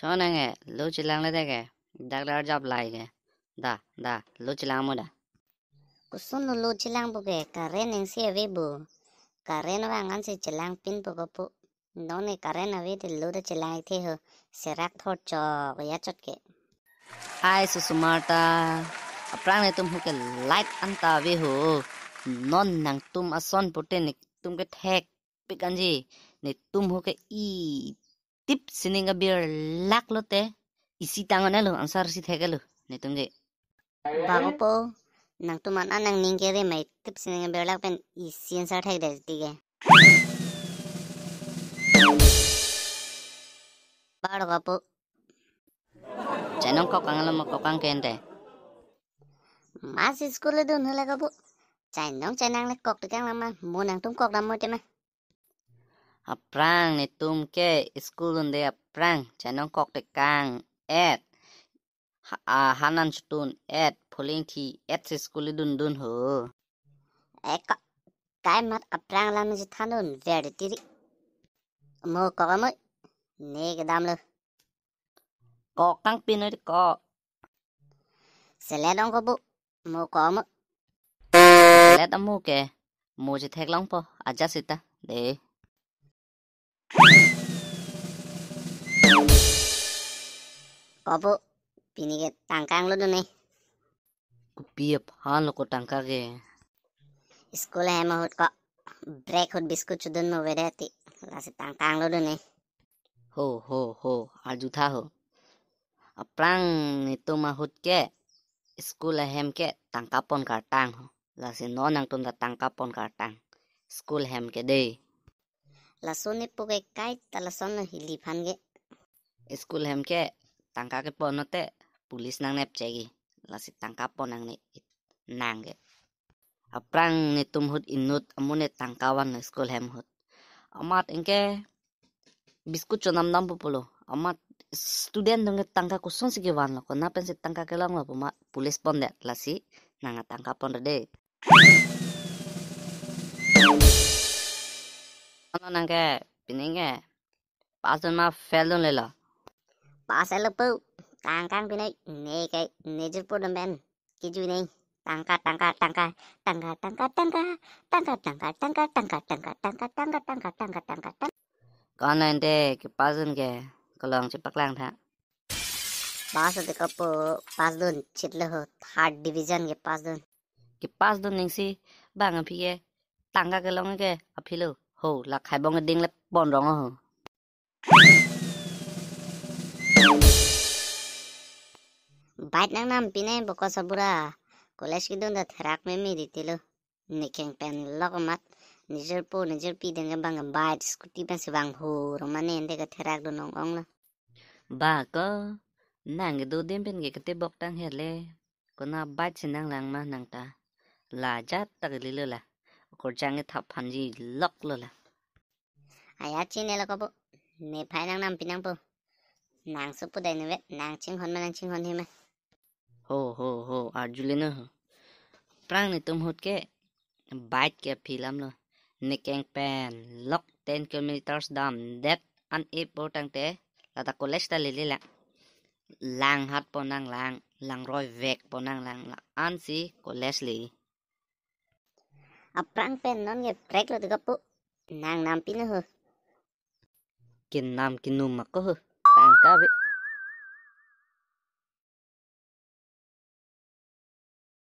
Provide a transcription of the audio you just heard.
cho nên nghe lúc chỉ lang lấy cái đặc đặc job lại cái da lúc chỉ lang mua đã Kusun lu chilang buke karen yang si ave bu karen wangan si chilang pin bu ko noni karen ave de lu de chilang the ho serak thot cho ya chot ke ai su sumarta aprang ne tum hu ke light anta ve ho non nang tum ason pote ne tum ke thek pikanji ne tum hu ke I tip sininga bir lak lote isi tangan lo ansar si thekelo ne tum je ba ko po nang tuman anang ningkere mai tip sineng berlak pen isian sa thek de tige ba ko po janong kok kangalo mo kok kang kente mas school le dun hala ko po chai nong chai nang le kok de kang lama mo nang tum kok lam mo te ma aprang ne tum ke school unde aprang janong kok te kang et hanan stun et pulling thi et school dun ho e ka kai mat aprang lam ji thanun ver de tiri mo ko mo ne ke dam le kok kang pin oi ko sele dong ko po mo ko mo let amu ke mo je thek long po aja sita de ko po pini ke tangkang lu dun ne ku piep han lo ko tangka ke school hai mo hut ko break hut biscuit chudun mo vedati la se tangkang lu dun ne ho aju tha ho aprang ne tum hut ke school hem ke tangka pon ka tang ho la se no nang tum da tangka pon ka tang school hem ke de la soni pu ke kai ta la son hili phan ge school hem ke tangka ke pon te pulis nang nep chegi la se tangka pon nang ne nang ge aprang ne tum hut inut amune tangkawan na school hem hut amat engke biskut chonam nam pulo amat student dong tangka kuson sige wan lo kona pen se tangka ke lang lo puma pulis pon de la si nanga tangka pon de ano nang ke pininge pasun ma felon le la pa sa la pu tangkang pi nei ne kai ne jur pu dam ben ki ju nei tangka tangka tangka tangka tangka tangka tangka tangka tangka tangka tangka tangka tangka tangka tangka tangka tangka kon ente ke pasun ke kolong cepak lang tha pas de ko pu pas dun chit le ho third division ke pas dun ke pas dun ning si bang a phi ke tangka ke long ke a phi lo ho la khai bong ding le pon rong ho bait nang nam pi nei boko sabura college ki dun da therak me mi ditilo nikeng pen lokomat nijur pi den bang bait scooty pen se bang ho romane ende ka therak dun ong ong la ba ko nang ge do dem pen ge kete bok tang he le kona bat sin nang lang ma nang ta la ja ta ge le la ko jang ge thap phan ji lok lo la aya chi ne la ko bo ne phai nang nam pi nang po nang su pu dai ne vet nang ching hon ma nang ching hon he ma ho a jule no prang ne tum hot ke bat ke philam lo ne keng pen lok 10 kilometers dam that an e po tang te la ta college ta le la lang hat po nang lang roi vek po nang lang la an si college li aprang pen non ge prek lo de ko pu nang nam pi ne ho kin nam kin num ma ko tang ka ve